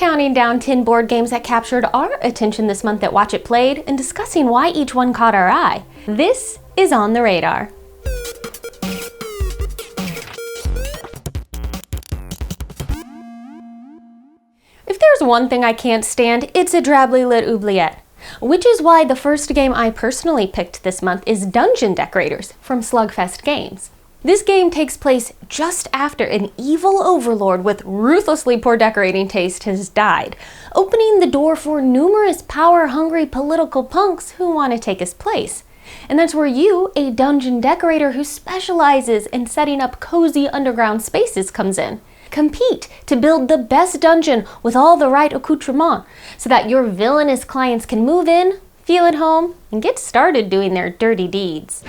counting down 10 board games that captured our attention this month at Watch It Played and discussing why each one caught our eye. This is On the Radar. If there's one thing I can't stand, it's a drably lit oubliette. Which is why the first game I personally picked this month is Dungeon Decorators from Slugfest Games. This game takes place just after an evil overlord with ruthlessly poor decorating taste has died, opening the door for numerous power-hungry political punks who want to take his place. And that's where you, a dungeon decorator who specializes in setting up cozy underground spaces, comes in. Compete to build the best dungeon with all the right accoutrements so that your villainous clients can move in, feel at home, and get started doing their dirty deeds.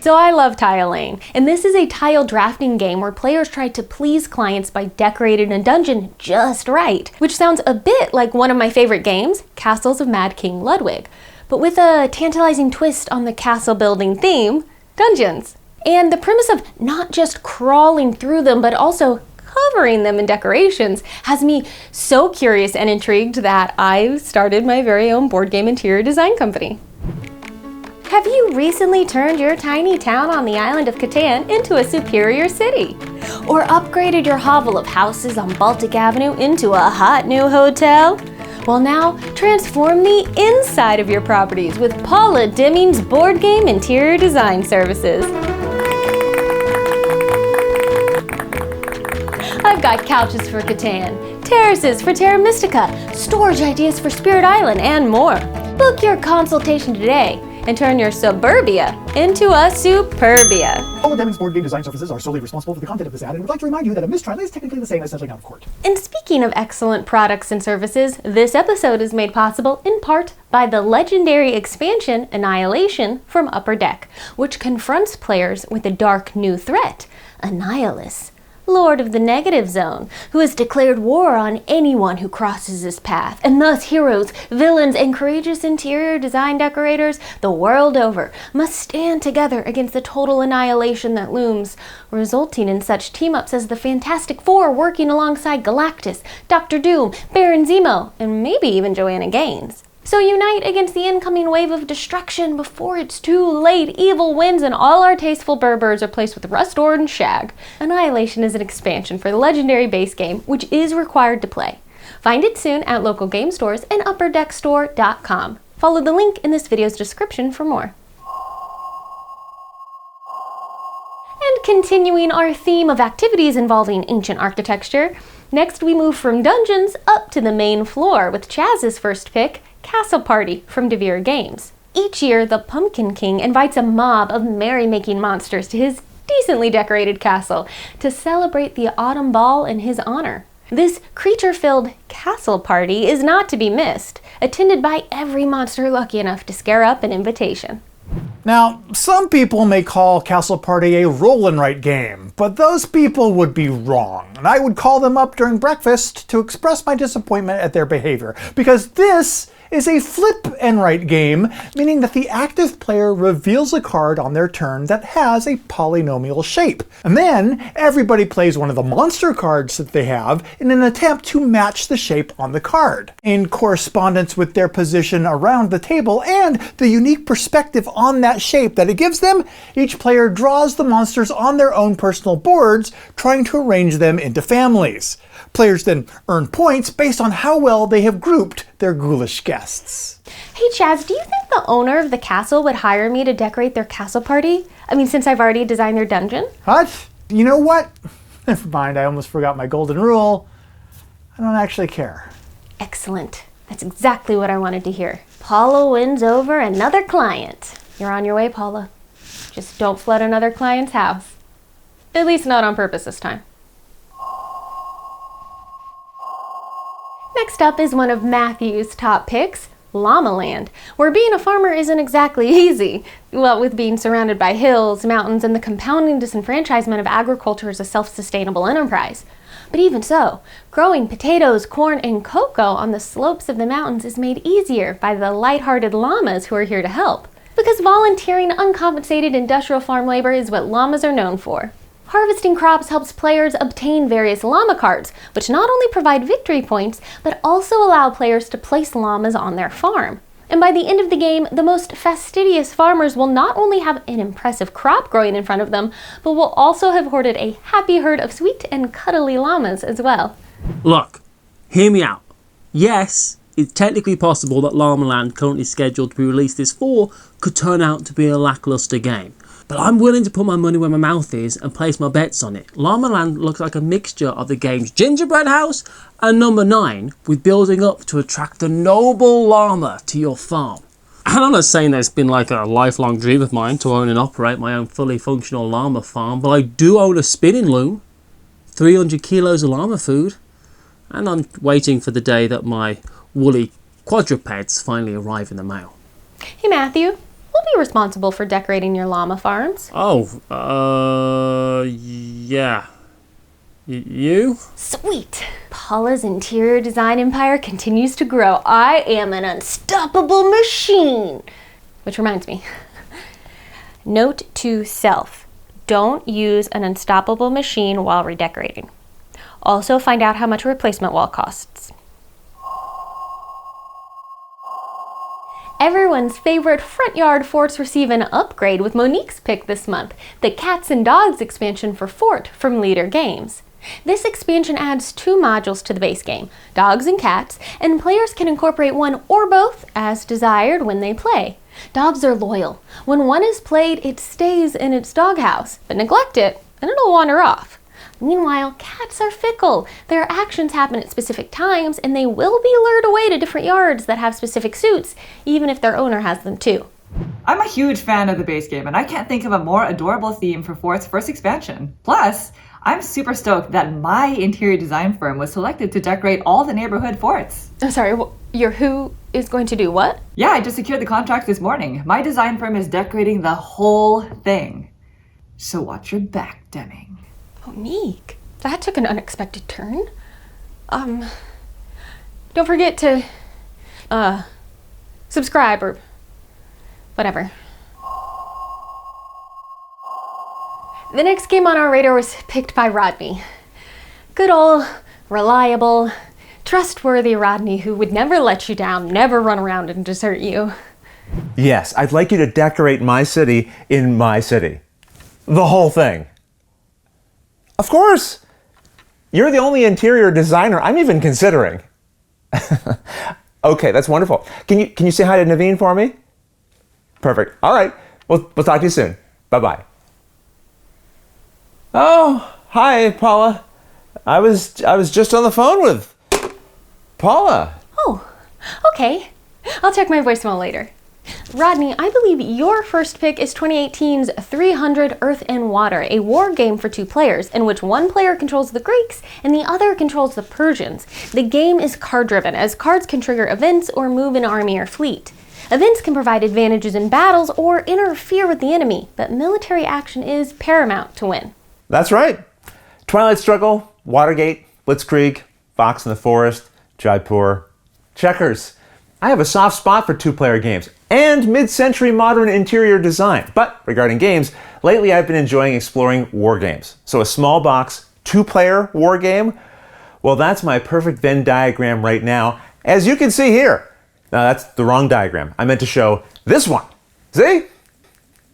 So I love Tile Lane, and this is a tile drafting game where players try to please clients by decorating a dungeon just right, which sounds a bit like one of my favorite games, Castles of Mad King Ludwig, but with a tantalizing twist on the castle building theme, dungeons. And the premise of not just crawling through them, but also covering them in decorations has me so curious and intrigued that I've started my very own board game interior design company. Have you recently turned your tiny town on the island of Catan into a superior city? Or upgraded your hovel of houses on Baltic Avenue into a hot new hotel? Well, now transform the inside of your properties with Paula Deming's Board Game Interior Design Services. I've got couches for Catan, terraces for Terra Mystica, storage ideas for Spirit Island, and more. Book your consultation today and turn your suburbia into a superbia. Paula Deming's Board Game Design Services are solely responsible for the content of this ad and would like to remind you that a mistrial is technically the same as settling out of court. And speaking of excellent products and services, this episode is made possible in part by the legendary expansion Annihilation from Upper Deck, which confronts players with a dark new threat, Annihilus, Lord of the Negative Zone, who has declared war on anyone who crosses his path, and thus heroes, villains, and courageous interior design decorators the world over must stand together against the total annihilation that looms, resulting in such team-ups as the Fantastic Four working alongside Galactus, Dr. Doom, Baron Zemo, and maybe even Joanna Gaines. So unite against the incoming wave of destruction before it's too late. Evil wins and all our tasteful Berbers are placed with Rust Orange Shag. Annihilation is an expansion for the legendary base game, which is required to play. Find it soon at local game stores and upperdeckstore.com. Follow the link in this video's description for more. And continuing our theme of activities involving ancient architecture, next we move from dungeons up to the main floor with Chaz's first pick, Castle Party from DeVere Games. Each year, the Pumpkin King invites a mob of merrymaking monsters to his decently decorated castle to celebrate the autumn ball in his honor. This creature-filled castle party is not to be missed, attended by every monster lucky enough to scare up an invitation. Now, some people may call Castle Party a roll and write game, but those people would be wrong, and I would call them up during breakfast to express my disappointment at their behavior, because this is a flip and write game, meaning that the active player reveals a card on their turn that has a polynomial shape. And then everybody plays one of the monster cards that they have in an attempt to match the shape on the card. In correspondence with their position around the table and the unique perspective on that shape that it gives them, each player draws the monsters on their own personal boards, trying to arrange them into families. Players then earn points based on how well they have grouped their ghoulish guests. Hey Chaz, do you think the owner of the castle would hire me to decorate their castle party? I mean, since I've already designed their dungeon? What? You know what? Never mind, I almost forgot my golden rule. I don't actually care. Excellent. That's exactly what I wanted to hear. Paula wins over another client. You're on your way, Paula. Just don't flood another client's house. At least not on purpose this time. Next up is one of Matthew's top picks, Llama Land, where being a farmer isn't exactly easy. What with being surrounded by hills, mountains, and the compounding disenfranchisement of agriculture as a self-sustainable enterprise. But even so, growing potatoes, corn, and cocoa on the slopes of the mountains is made easier by the lighthearted llamas who are here to help. Because volunteering uncompensated industrial farm labor is what llamas are known for. Harvesting crops helps players obtain various llama cards, which not only provide victory points, but also allow players to place llamas on their farm. And by the end of the game, the most fastidious farmers will not only have an impressive crop growing in front of them, but will also have hoarded a happy herd of sweet and cuddly llamas as well. Look, hear me out. Yes, it's technically possible that Llama Land, currently scheduled to be released this fall, could turn out to be a lackluster game. But I'm willing to put my money where my mouth is and place my bets on it. Llama Land looks like a mixture of the game's Gingerbread House and Number 9, with building up to attract a noble llama to your farm. And I'm not saying that it's been like a lifelong dream of mine to own and operate my own fully functional llama farm, but I do own a spinning loom, 300 kilos of llama food, and I'm waiting for the day that my woolly quadrupeds finally arrive in the mail. Hey Matthew, who'll be responsible for decorating your llama farms? Yeah. You? Sweet! Paula's interior design empire continues to grow. I am an unstoppable machine! Which reminds me. Note to self. Don't use an unstoppable machine while redecorating. Also find out how much a replacement wall costs. Everyone's favorite front yard forts receive an upgrade with Monique's pick this month, the Cats and Dogs expansion for Fort from Leader Games. This expansion adds 2 modules to the base game, Dogs and Cats, and players can incorporate one or both as desired when they play. Dogs are loyal. When one is played, it stays in its doghouse, but neglect it, and it'll wander off. Meanwhile, cats are fickle. Their actions happen at specific times, and they will be lured away to different yards that have specific suits, even if their owner has them too. I'm a huge fan of the base game, and I can't think of a more adorable theme for Fort's first expansion. Plus, I'm super stoked that my interior design firm was selected to decorate all the neighborhood forts. I'm sorry, your who is going to do what? Yeah, I just secured the contract this morning. My design firm is decorating the whole thing. So watch your back, Deming. Monique, that took an unexpected turn. Don't forget to, subscribe or whatever. The next game on our radar was picked by Rodney. Good old, reliable, trustworthy Rodney who would never let you down, never run around and desert you. Yes, I'd like you to decorate my city in my city. The whole thing. Of course! You're the only interior designer I'm even considering. Okay, that's wonderful. Can you say hi to Naveen for me? Perfect. All right. We'll talk to you soon. Bye-bye. Oh, hi, Paula. I was just on the phone with Paula. Oh, okay. I'll check my voicemail later. Rodney, I believe your first pick is 2018's 300 Earth and Water, a war game for 2 players, in which one player controls the Greeks and the other controls the Persians. The game is card-driven, as cards can trigger events or move an army or fleet. Events can provide advantages in battles or interfere with the enemy, but military action is paramount to win. That's right. Twilight Struggle, Watergate, Blitzkrieg, Fox in the Forest, Jaipur, checkers. I have a soft spot for 2-player games and mid-century modern interior design. But regarding games, lately I've been enjoying exploring war games. So a small box, 2-player war game, well, that's my perfect Venn diagram right now, as you can see here. Now that's the wrong diagram. I meant to show this one. See?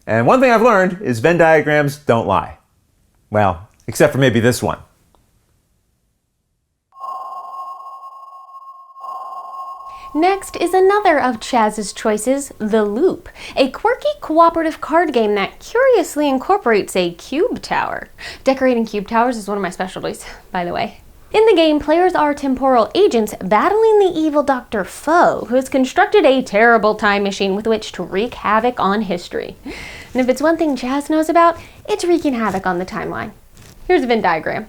And one thing I've learned is Venn diagrams don't lie. Well, except for maybe this one. Next is another of Chaz's choices, The Loop, a quirky cooperative card game that curiously incorporates a cube tower. Decorating cube towers is one of my specialties, by the way. In the game, players are temporal agents battling the evil Dr. Foe, who has constructed a terrible time machine with which to wreak havoc on history. And if it's one thing Chaz knows about, it's wreaking havoc on the timeline. Here's a Venn diagram.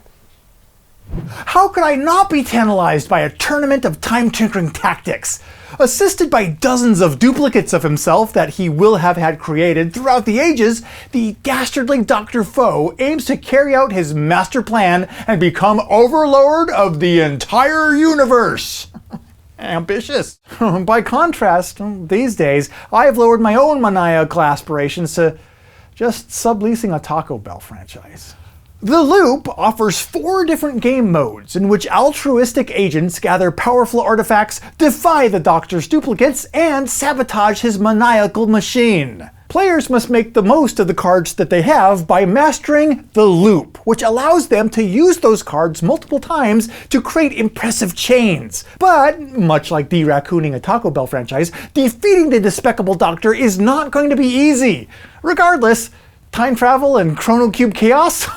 How could I not be tantalized by a tournament of time-tinkering tactics? Assisted by dozens of duplicates of himself that he will have had created throughout the ages, the dastardly Dr. Foe aims to carry out his master plan and become overlord of the entire universe. Ambitious. By contrast, these days, I've lowered my own maniacal aspirations to just subleasing a Taco Bell franchise. The Loop offers 4 different game modes in which altruistic agents gather powerful artifacts, defy the Doctor's duplicates, and sabotage his maniacal machine. Players must make the most of the cards that they have by mastering the Loop, which allows them to use those cards multiple times to create impressive chains. But, much like de-raccooning a Taco Bell franchise, defeating the despicable Doctor is not going to be easy. Regardless, time travel and Chrono Cube chaos?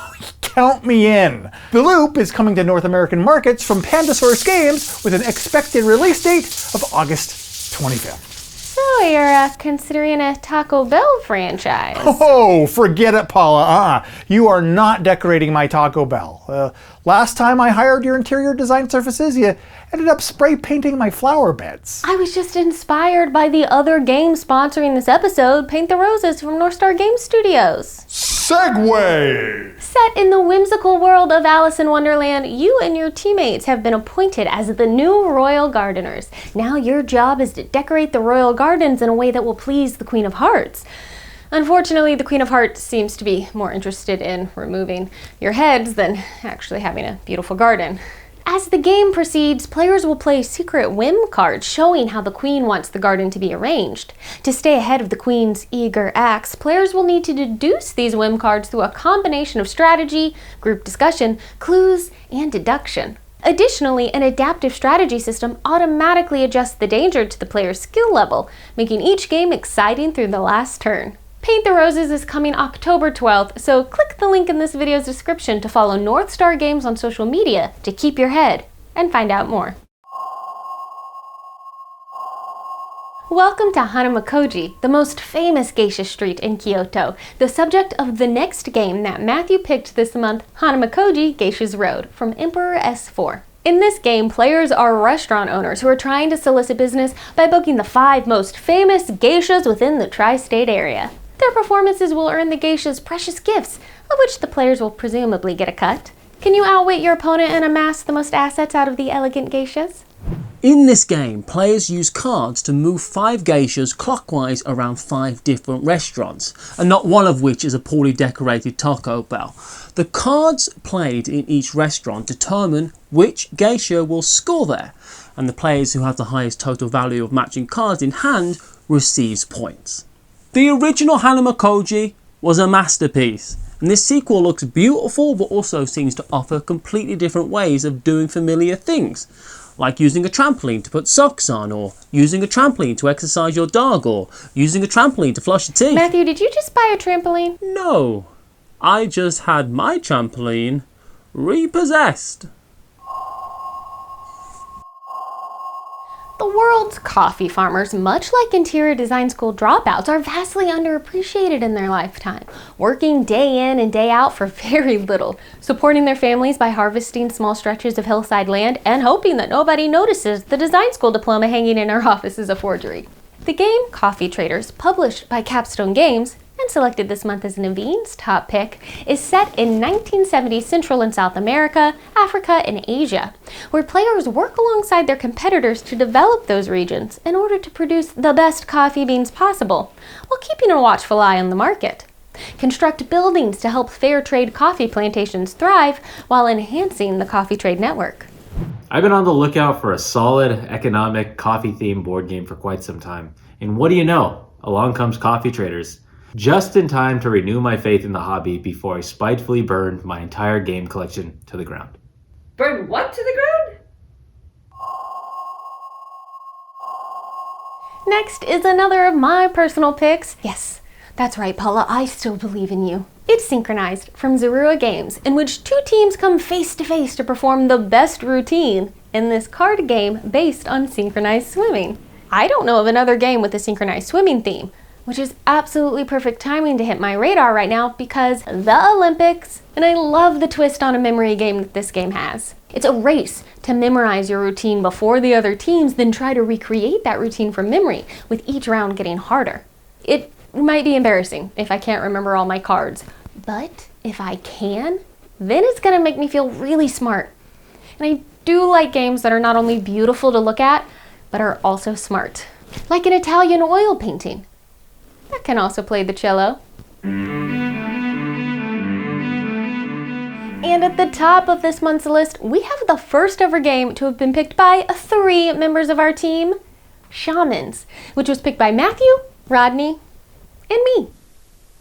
Count me in. The Loop is coming to North American markets from Pandasaurus Games with an expected release date of August 25th. So you're considering a Taco Bell franchise? Oh, forget it, Paula. You are not decorating my Taco Bell. Last time I hired your interior design services, you ended up spray painting my flower beds. I was just inspired by the other game sponsoring this episode, Paint the Roses from North Star Game Studios. Segway! Set in the whimsical world of Alice in Wonderland, you and your teammates have been appointed as the new Royal Gardeners. Now your job is to decorate the Royal Gardens in a way that will please the Queen of Hearts. Unfortunately, the Queen of Hearts seems to be more interested in removing your heads than actually having a beautiful garden. As the game proceeds, players will play secret whim cards showing how the Queen wants the garden to be arranged. To stay ahead of the Queen's eager acts, players will need to deduce these whim cards through a combination of strategy, group discussion, clues, and deduction. Additionally, an adaptive strategy system automatically adjusts the danger to the player's skill level, making each game exciting through the last turn. Paint the Roses is coming October 12th, so click the link in this video's description to follow North Star Games on social media to keep your head and find out more. Welcome to Hanakoji, the most famous geisha street in Kyoto, the subject of the next game that Matthew picked this month, Hanakoji Geishas Road from Emperor S4. In this game, players are restaurant owners who are trying to solicit business by booking the 5 most famous geishas within the tri-state area. Their performances will earn the geishas precious gifts, of which the players will presumably get a cut. Can you outwit your opponent and amass the most assets out of the elegant geishas? In this game, players use cards to move 5 geishas clockwise around 5 different restaurants, and not one of which is a poorly decorated Taco Bell. The cards played in each restaurant determine which geisha will score there, and the players who have the highest total value of matching cards in hand receives points. The original Hanakoji was a masterpiece, and this sequel looks beautiful but also seems to offer completely different ways of doing familiar things, like using a trampoline to put socks on, or using a trampoline to exercise your dog, or using a trampoline to flush your teeth. Matthew, did you just buy a trampoline? No, I just had my trampoline repossessed. The world's coffee farmers, much like interior design school dropouts, are vastly underappreciated in their lifetime, working day in and day out for very little, supporting their families by harvesting small stretches of hillside land and hoping that nobody notices the design school diploma hanging in our office is a forgery. The game Coffee Traders, published by Capstone Games, and selected this month as Naveen's top pick, is set in 1970s Central and South America, Africa, and Asia, where players work alongside their competitors to develop those regions in order to produce the best coffee beans possible, while keeping a watchful eye on the market. Construct buildings to help fair trade coffee plantations thrive while enhancing the coffee trade network. I've been on the lookout for a solid economic coffee-themed board game for quite some time. And what do you know? Along comes Coffee Traders. Just in time to renew my faith in the hobby before I spitefully burned my entire game collection to the ground. Burn what to the ground? Next is another of my personal picks. Yes, that's right, Paula, I still believe in you. It's Synchronized from Zorua Games, in which 2 teams come face to face to perform the best routine in this card game based on synchronized swimming. I don't know of another game with a synchronized swimming theme, which is absolutely perfect timing to hit my radar right now because the Olympics, and I love the twist on a memory game that this game has. It's a race to memorize your routine before the other teams then try to recreate that routine from memory, with each round getting harder. It might be embarrassing if I can't remember all my cards, but if I can, then it's gonna make me feel really smart. And I do like games that are not only beautiful to look at, but are also smart. Like an Italian oil painting that can also play the cello. And at the top of this month's list, we have the first ever game to have been picked by 3 members of our team, Shamans, which was picked by Matthew, Rodney, and me.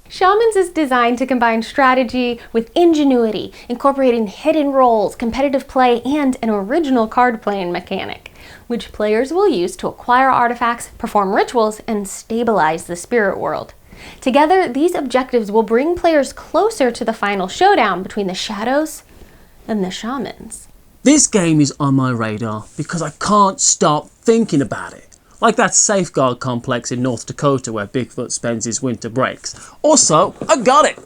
Shamans is designed to combine strategy with ingenuity, incorporating hidden roles, competitive play, and an original card playing mechanic, which players will use to acquire artifacts, perform rituals, and stabilize the spirit world. Together, these objectives will bring players closer to the final showdown between the shadows and the shamans. This game is on my radar because I can't stop thinking about it. Like that safeguard complex in North Dakota where Bigfoot spends his winter breaks. Also, I got it!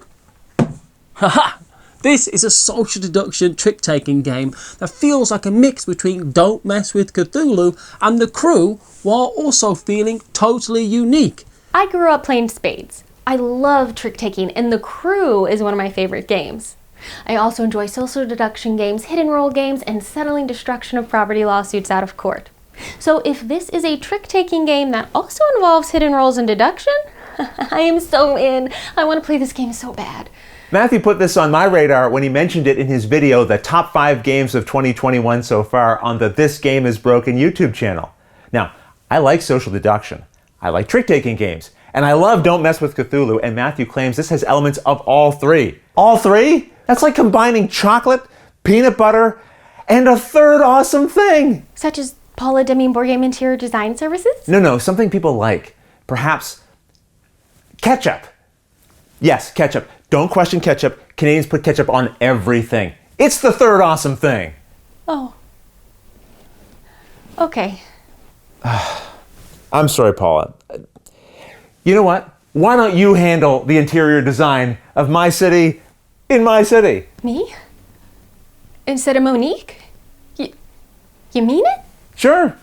Haha! This is a social deduction trick-taking game that feels like a mix between Don't Mess with Cthulhu and The Crew while also feeling totally unique. I grew up playing spades. I love trick-taking, and The Crew is one of my favorite games. I also enjoy social deduction games, hidden role games, and settling destruction of property lawsuits out of court. So if this is a trick-taking game that also involves hidden roles and deduction, I am so in. I want to play this game so bad. Matthew put this on my radar when he mentioned it in his video, the top 5 games of 2021 so far, on the This Game is Broken YouTube channel. Now, I like social deduction. I like trick-taking games. And I love Don't Mess with Cthulhu, and Matthew claims this has elements of all 3. All 3? That's like combining chocolate, peanut butter, and a third awesome thing. Such as Paula Deming Board Game Interior Design Services? No, something people like. Perhaps ketchup. Yes, ketchup. Don't question ketchup. Canadians put ketchup on everything. It's the third awesome thing. Oh. Okay. I'm sorry, Paula. You know what? Why don't you handle the interior design of my city in my city? Me? Instead of Monique? You mean it? Sure.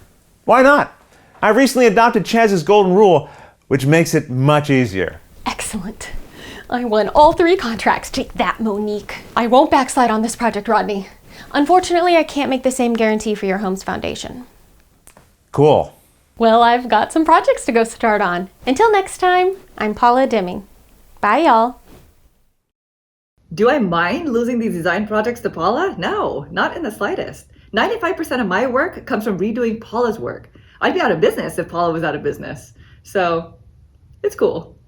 Why not? I recently adopted Chaz's golden rule, which makes it much easier. Excellent. I won all 3 contracts. Take that, Monique. I won't backslide on this project, Rodney. Unfortunately, I can't make the same guarantee for your home's foundation. Cool. Well, I've got some projects to go start on. Until next time, I'm Paula Deming. Bye, y'all. Do I mind losing these design projects to Paula? No, not in the slightest. 95% of my work comes from redoing Paula's work. I'd be out of business if Paula was out of business. So, it's cool.